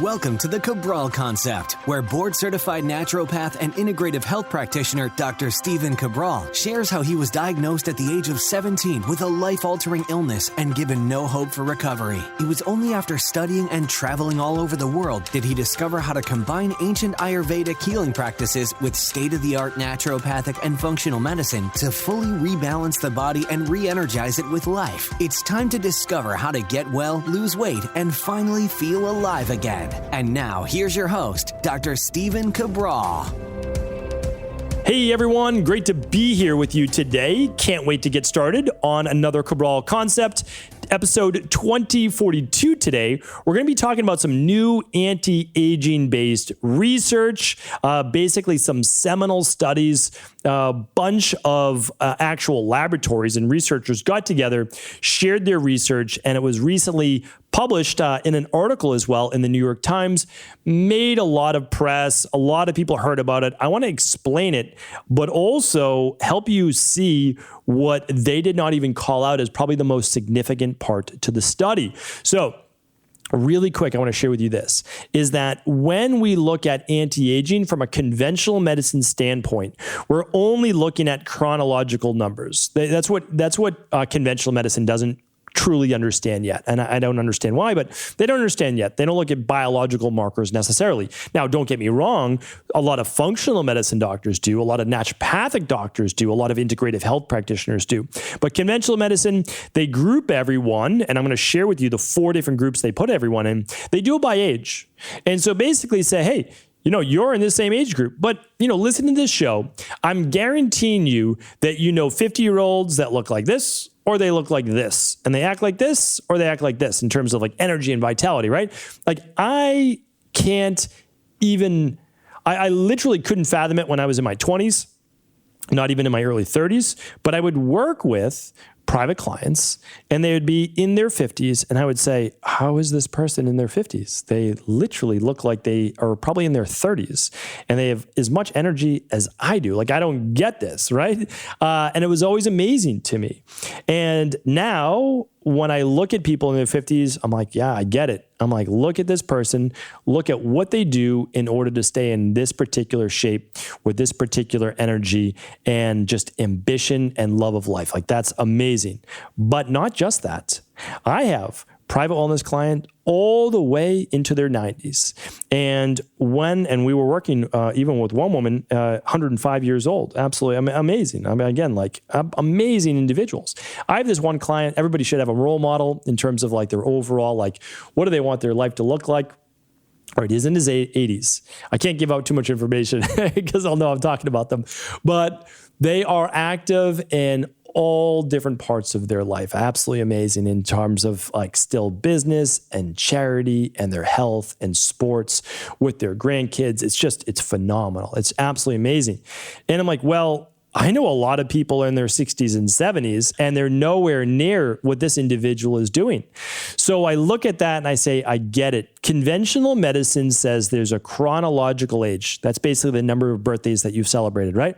Welcome to the Cabral Concept, where board-certified naturopath and integrative health practitioner Dr. Stephen Cabral shares how he was diagnosed at the age of 17 with a life-altering illness and given no hope for recovery. It was only after studying and traveling all over the world did he discover how to combine ancient Ayurvedic healing practices with state-of-the-art naturopathic and functional medicine to fully rebalance the body and re-energize it with life. It's time to discover how to get well, lose weight, and finally feel alive again. And now, here's your host, Dr. Stephen Cabral. Hey everyone, great to be here with you today. Can't wait to get started on another Cabral Concept. Episode 2042 today, we're going to be talking about some new anti-aging based research, basically some seminal studies, a bunch of actual laboratories and researchers got together, shared their research, and it was recently published in an article as well in the New York Times, made a lot of press. A lot of people heard about it. I want to explain it, but also help you see what they did not even call out as probably the most significant part to the study. So really quick, I want to share with you this, is that when we look at anti-aging from a conventional medicine standpoint, we're only looking at chronological numbers. That's what conventional medicine doesn't truly understand yet. And I don't understand why, but they don't understand yet. They don't look at biological markers necessarily. Now, don't get me wrong. A lot of functional medicine doctors do. A lot of naturopathic doctors do. A lot of integrative health practitioners do. But conventional medicine, they group everyone, and I'm going to share with you the 4 different groups they put everyone in. They do it by age. And so basically say, hey, you're in the same age group, but, listen to this show. I'm guaranteeing you that 50-year-olds that look like this, or they look like this, and they act like this, or they act like this in terms of like energy and vitality, right? Like I literally couldn't fathom it when I was in my 20s, not even in my early 30s, but I would work with private clients and they would be in their 50s. And I would say, how is this person in their 50s? They literally look like they are probably in their 30s and they have as much energy as I do. Like, I don't get this, right? And it was always amazing to me. And now when I look at people in their 50s, I'm like, yeah, I get it. I'm like, look at this person, look at what they do in order to stay in this particular shape with this particular energy and just ambition and love of life. Like, that's amazing. But not just that. I have private wellness client all the way into their 90s. And we were working even with one woman, 105 years old, absolutely amazing. I mean, again, like amazing individuals. I have this one client, everybody should have a role model in terms of like their overall, like, what do they want their life to look like? All right, he's in his 80s. I can't give out too much information because I'll know I'm talking about them, but they are active in all different parts of their life. Absolutely amazing in terms of like still business and charity and their health and sports with their grandkids. It's phenomenal. It's absolutely amazing. And I'm like, well, I know a lot of people in their 60s and 70s, and they're nowhere near what this individual is doing. So I look at that and I say, I get it. Conventional medicine says there's a chronological age. That's basically the number of birthdays that you've celebrated, right?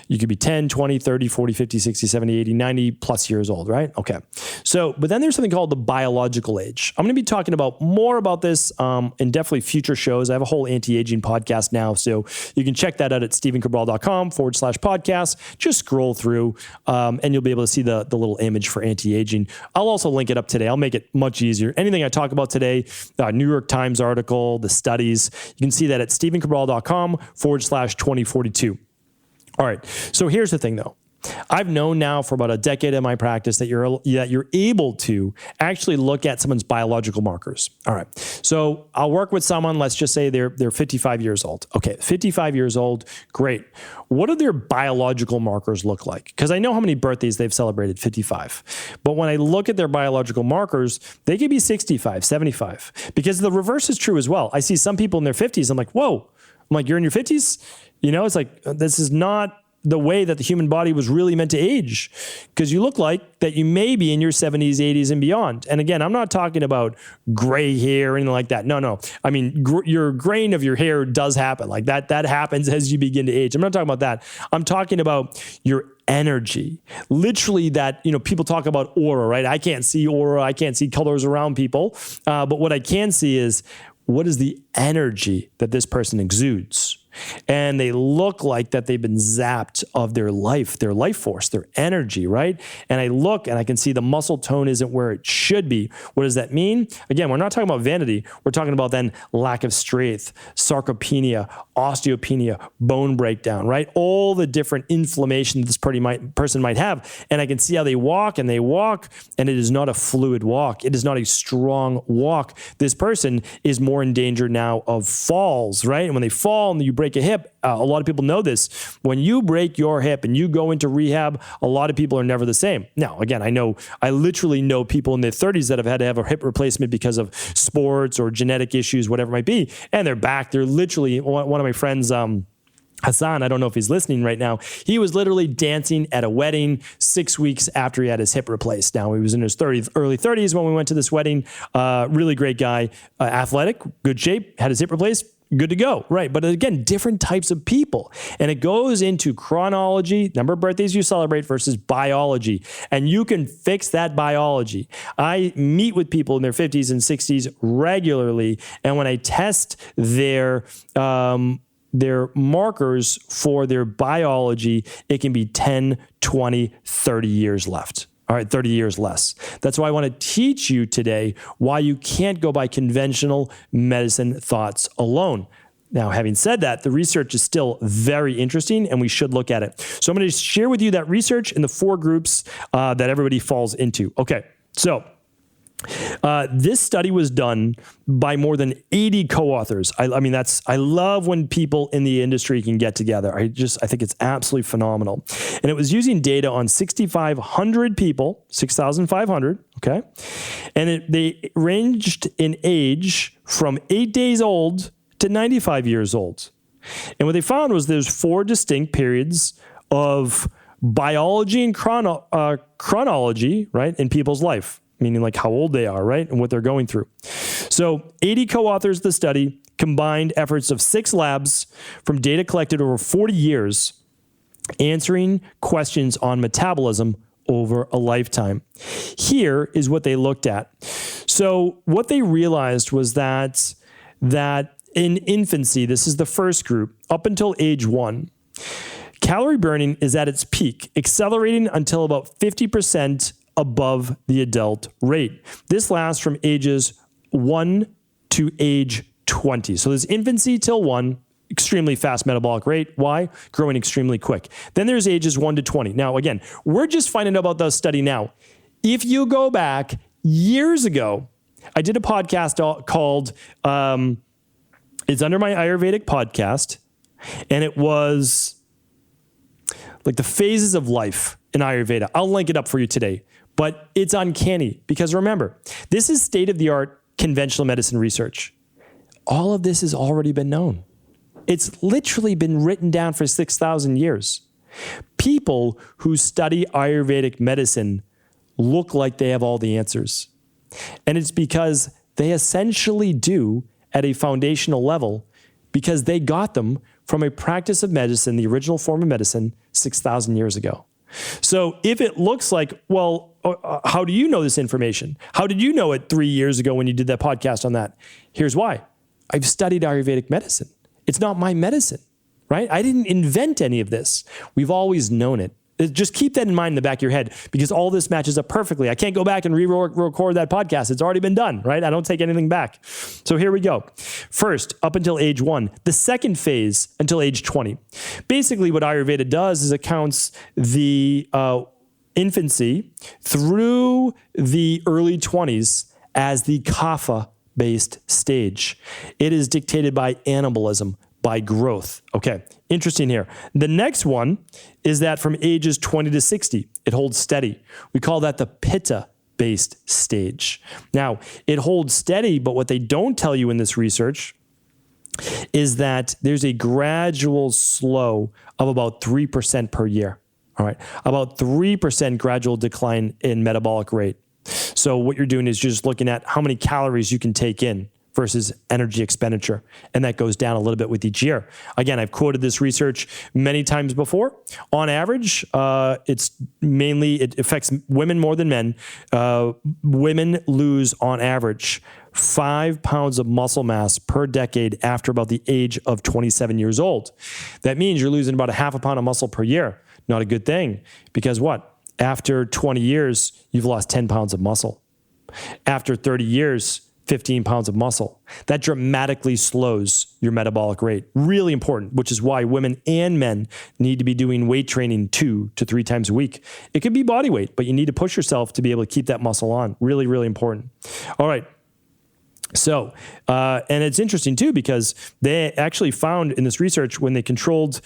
You could be 10, 20, 30, 40, 50, 60, 70, 80, 90 plus years old, right? Okay. So, but then there's something called the biological age. I'm going to be talking more about this in definitely future shows. I have a whole anti-aging podcast now, so you can check that out at stephencabral.com/podcast. Just scroll through and you'll be able to see the little image for anti-aging. I'll also link it up today. I'll make it much easier. Anything I talk about today, New York Times article, the studies, you can see that at stephencabral.com/2042. All right. So here's the thing though. I've known now for about a decade in my practice that you're able to actually look at someone's biological markers. All right. So I'll work with someone, let's just say they're 55 years old. Okay. 55 years old. Great. What do their biological markers look like? Because I know how many birthdays they've celebrated, 55. But when I look at their biological markers, they could be 65, 75. Because the reverse is true as well. I see some people in their 50s. I'm like, whoa. I'm like, you're in your 50s? It's like, this is not the way that the human body was really meant to age, because you look like that you may be in your 70s, 80s, and beyond. And again, I'm not talking about gray hair or anything like that. No. I mean, your graying of your hair does happen. Like that happens as you begin to age. I'm not talking about that. I'm talking about your energy. Literally that, people talk about aura, right? I can't see aura. I can't see colors around people. But what I can see is what is the energy that this person exudes? And they look like that they've been zapped of their life force, their energy, right? And I look and I can see the muscle tone isn't where it should be. What does that mean? Again, we're not talking about vanity. We're talking about then lack of strength, sarcopenia, osteopenia, bone breakdown, right? All the different inflammation this person might have. And I can see how they walk, and and it is not a fluid walk. It is not a strong walk. This person is more in danger now of falls, right? And when they fall and you break a hip, a lot of people know this. When you break your hip and you go into rehab, a lot of people are never the same. Now, again, I literally know people in their 30s that have had to have a hip replacement because of sports or genetic issues, whatever it might be, and they're back. They're literally, one of my friends, Hassan, I don't know if he's listening right now. He was literally dancing at a wedding 6 weeks after he had his hip replaced. Now, he was in his early 30s when we went to this wedding. Really great guy, athletic, good shape, had his hip replaced. Good to go, right? But again, different types of people. And it goes into chronology, number of birthdays you celebrate versus biology. And you can fix that biology. I meet with people in their 50s and 60s regularly. And when I test their markers for their biology, it can be 10, 20, 30 years left. All right, 30 years less. That's why I want to teach you today why you can't go by conventional medicine thoughts alone. Now, having said that, the research is still very interesting and we should look at it. So I'm going to share with you that research in the 4 groups that everybody falls into. Okay, so this study was done by more than 80 co-authors. I love when people in the industry can get together. I think it's absolutely phenomenal. And it was using data on 6,500 people, 6,500, okay? And they ranged in age from 8 days old to 95 years old. And what they found was there's 4 distinct periods of biology and chronology, right, in people's life. Meaning like how old they are, right? And what they're going through. So 80 co-authors of the study combined efforts of 6 labs from data collected over 40 years, answering questions on metabolism over a lifetime. Here is what they looked at. So what they realized was that in infancy, this is the first group, up until age 1, calorie burning is at its peak, accelerating until about 50% above the adult rate. This lasts from ages 1 to age 20. So there's infancy till 1, extremely fast metabolic rate. Why? Growing extremely quick. Then there's ages 1 to 20. Now, again, we're just finding out about the study now. If you go back years ago, I did a podcast called, it's under my Ayurvedic podcast, and it was like the phases of life in Ayurveda. I'll link it up for you today. But it's uncanny because remember, this is state-of-the-art conventional medicine research. All of this has already been known. It's literally been written down for 6,000 years. People who study Ayurvedic medicine look like they have all the answers. And it's because they essentially do at a foundational level because they got them from a practice of medicine, the original form of medicine, 6,000 years ago. So if it looks like, well, how do you know this information? How did you know it 3 years ago when you did that podcast on that? Here's why. I've studied Ayurvedic medicine. It's not my medicine, right? I didn't invent any of this. We've always known it. Just keep that in mind in the back of your head because all this matches up perfectly. I can't go back and re-record that podcast. It's already been done, right? I don't take anything back. So here we go. First, up until age 1. The second phase until age 20. Basically, what Ayurveda does is it counts the infancy through the early 20s as the kapha-based stage. It is dictated by anabolism, by growth. Okay, interesting here. The next one is that from ages 20 to 60, it holds steady. We call that the pitta-based stage. Now, it holds steady, but what they don't tell you in this research is that there's a gradual slow of about 3% per year. All right, about 3% gradual decline in metabolic rate. So what you're doing is just looking at how many calories you can take in versus energy expenditure. And that goes down a little bit with each year. Again, I've quoted this research many times before. On average, it affects women more than men. Women lose on average 5 pounds of muscle mass per decade after about the age of 27 years old. That means you're losing about a half a pound of muscle per year. Not a good thing, because what? After 20 years, you've lost 10 pounds of muscle. After 30 years, 15 pounds of muscle. That dramatically slows your metabolic rate. Really important, which is why women and men need to be doing weight training 2 to 3 times a week. It could be body weight, but you need to push yourself to be able to keep that muscle on. Really, really important. All right. So, and it's interesting too, because they actually found in this research, when they controlled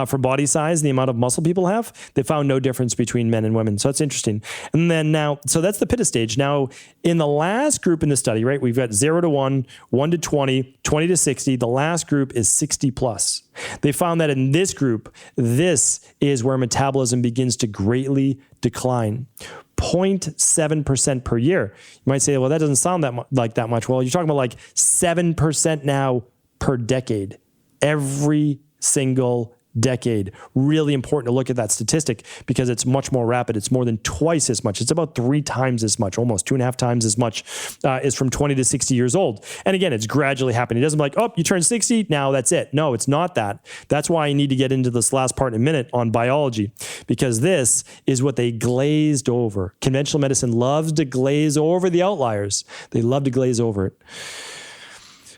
for body size, the amount of muscle people have, they found no difference between men and women. So that's interesting. And then now, so that's the pitta stage. Now, in the last group in the study, right, we've got 0 to 1, 1 to 20, 20 to 60. The last group is 60 plus. They found that in this group, this is where metabolism begins to greatly decline. 0.7% per year. You might say, well, that doesn't sound like that much. Well, you're talking about like 7% now per decade, every single decade. Really important to look at that statistic, because it's much more rapid. It's more than twice as much. It's about 3 times as much, almost 2.5 times as much is from 20 to 60 years old. And again, it's gradually happening. It doesn't like, oh, you turn 60, now that's it. No, it's not that. That's why I need to get into this last part in a minute on biology, because this is what they glazed over. Conventional medicine loves to glaze over the outliers. They love to glaze over it.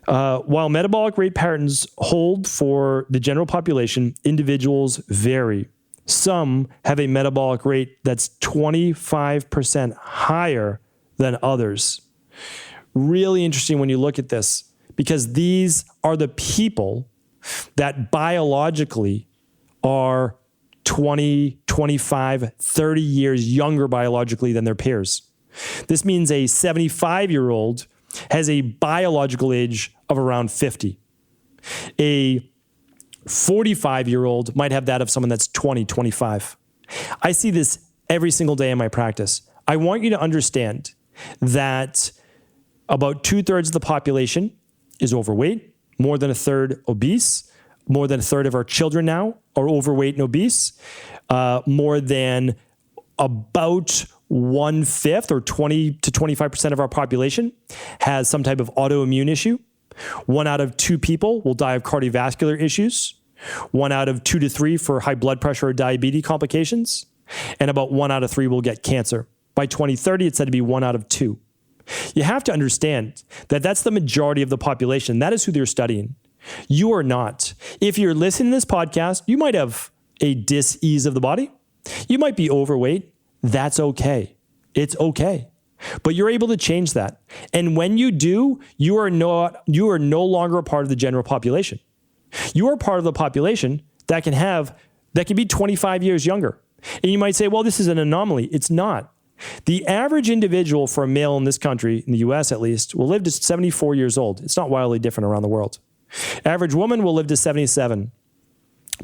While metabolic rate patterns hold for the general population, individuals vary. Some have a metabolic rate that's 25% higher than others. Really interesting when you look at this, because these are the people that biologically are 20, 25, 30 years younger biologically than their peers. This means a 75-year-old has a biological age of around 50. A 45-year-old might have that of someone that's 20, 25. I see this every single day in my practice. I want you to understand that about 2/3 of the population is overweight, more than 1/3 obese, more than 1/3 of our children now are overweight and obese, more than about 1/5 or 20 to 25% of our population has some type of autoimmune issue. 1 out of 2 people will die of cardiovascular issues. 1 out of 2 to 3 for high blood pressure or diabetes complications. And about 1 out of 3 will get cancer. By 2030, it's said to be 1 out of 2. You have to understand that that's the majority of the population. That is who they're studying. You are not. If you're listening to this podcast, you might have a dis-ease of the body. You might be overweight. That's okay. It's okay. But you're able to change that. And when you do, you are no longer a part of the general population. You are part of the population that can be 25 years younger. And you might say, well, this is an anomaly. It's not. The average individual for a male in this country, in the US at least, will live to 74 years old. It's not wildly different around the world. Average woman will live to 77.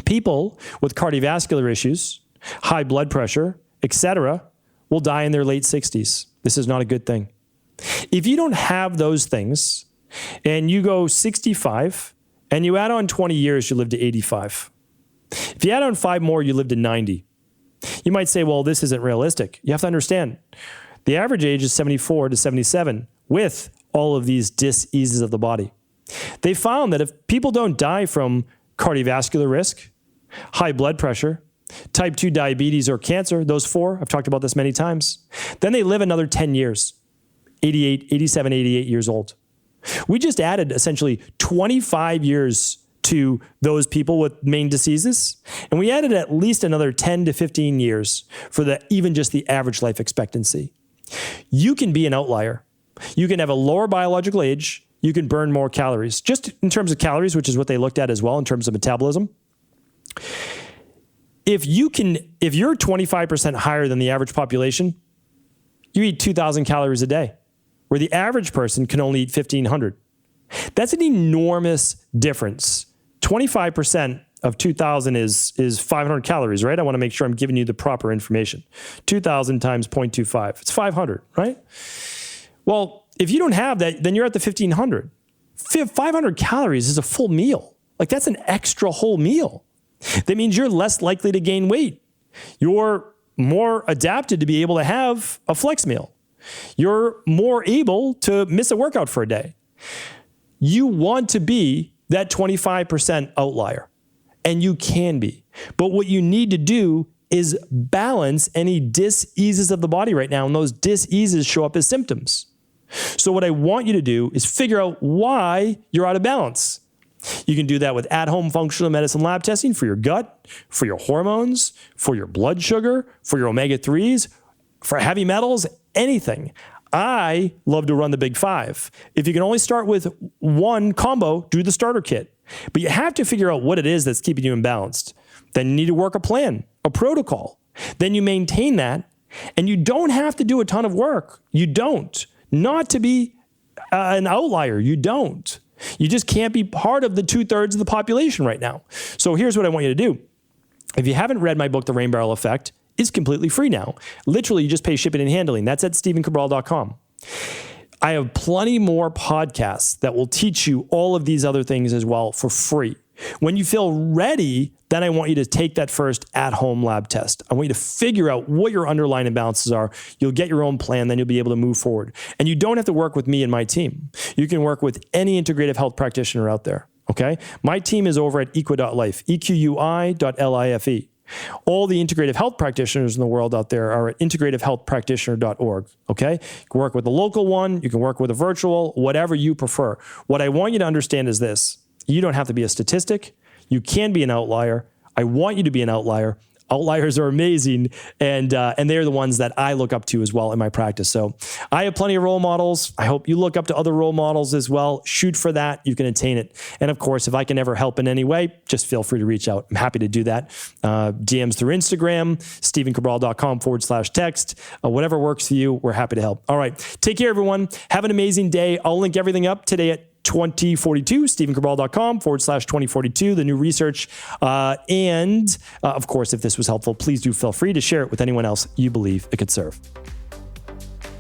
People with cardiovascular issues, high blood pressure, etc., will die in their late 60s. This is not a good thing. If you don't have those things and you go 65 and you add on 20 years, you live to 85. If you add on 5 more, you live to 90. You might say, well, this isn't realistic. You have to understand, the average age is 74 to 77 with all of these dis-eases of the body. They found that if people don't die from cardiovascular risk, high blood pressure, type 2 diabetes, or cancer, those 4, I've talked about this many times, then they live another 10 years, 87, 88 years old. We just added essentially 25 years to those people with main diseases, and we added at least another 10 to 15 years for even just the average life expectancy. You can be an outlier. You can have a lower biological age. You can burn more calories. Just in terms of calories, which is what they looked at as well in terms of metabolism. If you're 25% higher than the average population, you eat 2,000 calories a day, where the average person can only eat 1,500. That's an enormous difference. 25% of 2,000 is 500 calories, right? I want to make sure I'm giving you the proper information. 2,000 times 0.25, it's 500, right? Well, if you don't have that, then you're at the 1,500. 500 calories is a full meal. Like, that's an extra whole meal. That means you're less likely to gain weight. You're more adapted to be able to have a flex meal. You're more able to miss a workout for a day. You want to be that 25% outlier, and you can be. But what you need to do is balance any dis-eases of the body right now, and those dis-eases show up as symptoms. So what I want you to do is figure out why you're out of balance. You can do that with at-home functional medicine lab testing for your gut, for your hormones, for your blood sugar, for your omega-3s, for heavy metals, anything. I love to run the Big Five. If you can only start with one combo, do the starter kit. But you have to figure out what it is that's keeping you imbalanced. Then you need to work a plan, a protocol. Then you maintain that, and you don't have to do a ton of work. You don't. Not to be an outlier. You don't. You just can't be part of the 2/3 of the population right now. So here's what I want you to do. If you haven't read my book, The Rain Barrel Effect, it's completely free now. Literally, you just pay shipping and handling. That's at StephenCabral.com. I have plenty more podcasts that will teach you all of these other things as well for free. When you feel ready, then I want you to take that first at-home lab test. I want you to figure out what your underlying imbalances are. You'll get your own plan, then you'll be able to move forward. And you don't have to work with me and my team. You can work with any integrative health practitioner out there, okay? My team is over at equi.life, EQUI.life. All the integrative health practitioners in the world out there are at integrativehealthpractitioner.org, okay? You can work with a local one, you can work with a virtual, whatever you prefer. What I want you to understand is this. You don't have to be a statistic. You can be an outlier. I want you to be an outlier. Outliers are amazing, and they're the ones that I look up to as well in my practice. So I have plenty of role models. I hope you look up to other role models as well. Shoot for that. You can attain it. And of course, if I can ever help in any way, just feel free to reach out. I'm happy to do that. DMs through Instagram, StephenCabral.com/text, whatever works for you. We're happy to help. All right. Take care, everyone. Have an amazing day. I'll link everything up today at 2042, StephenCabral.com/2042, the new research. Of course, if this was helpful, please do feel free to share it with anyone else you believe it could serve.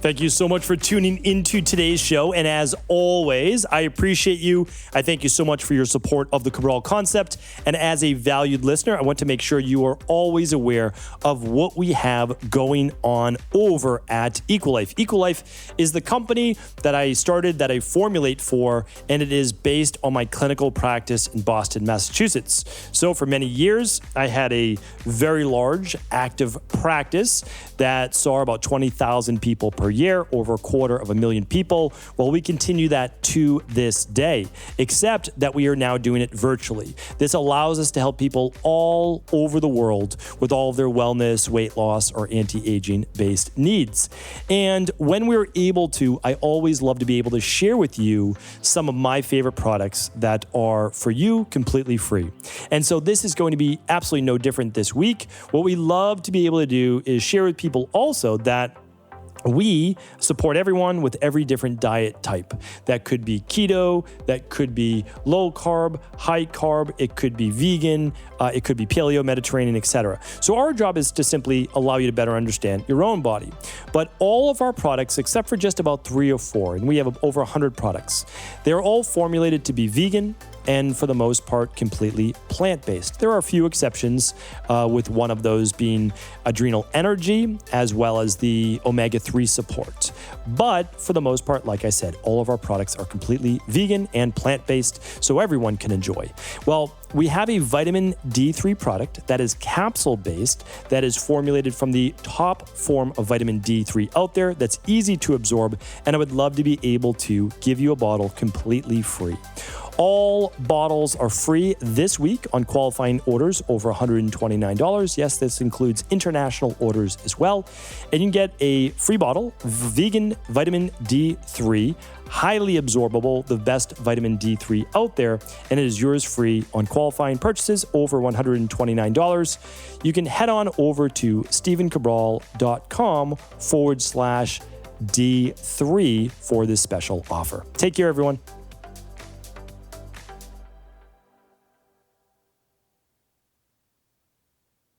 Thank you so much for tuning into today's show. And as always, I appreciate you. I thank you so much for your support of the Cabral concept. And as a valued listener, I want to make sure you are always aware of what we have going on over at Equilife. Equilife is the company that I started, that I formulate for, and it is based on my clinical practice in Boston, Massachusetts. So for many years, I had a very large active practice that saw about 20,000 people per year, over 250,000 people. Well, we continue that to this day, except that we are now doing it virtually. This allows us to help people all over the world with all of their wellness, weight loss, or anti-aging based needs. And when we're able to, I always love to be able to share with you some of my favorite products that are for you completely free. And so this is going to be absolutely no different this week. What we love to be able to do is share with people also that we support everyone with every different diet type. That could be keto, that could be low carb, high carb, it could be vegan, it could be paleo, Mediterranean, etc. So our job is to simply allow you to better understand your own body. But all of our products, except for just about 3 or 4, and we have over 100 products, they're all formulated to be vegan, and for the most part, completely plant-based. There are a few exceptions, with one of those being adrenal energy, as well as the omega-3 support. But for the most part, like I said, all of our products are completely vegan and plant-based, so everyone can enjoy. Well, we have a vitamin D3 product that is capsule-based, that is formulated from the top form of vitamin D3 out there, that's easy to absorb, and I would love to be able to give you a bottle completely free. All bottles are free this week on qualifying orders over $129. Yes, this includes international orders as well. And you can get a free bottle, vegan vitamin D3, highly absorbable, the best vitamin D3 out there, and it is yours free on qualifying purchases over $129. You can head on over to StephenCabral.com/D3 for this special offer. Take care, everyone.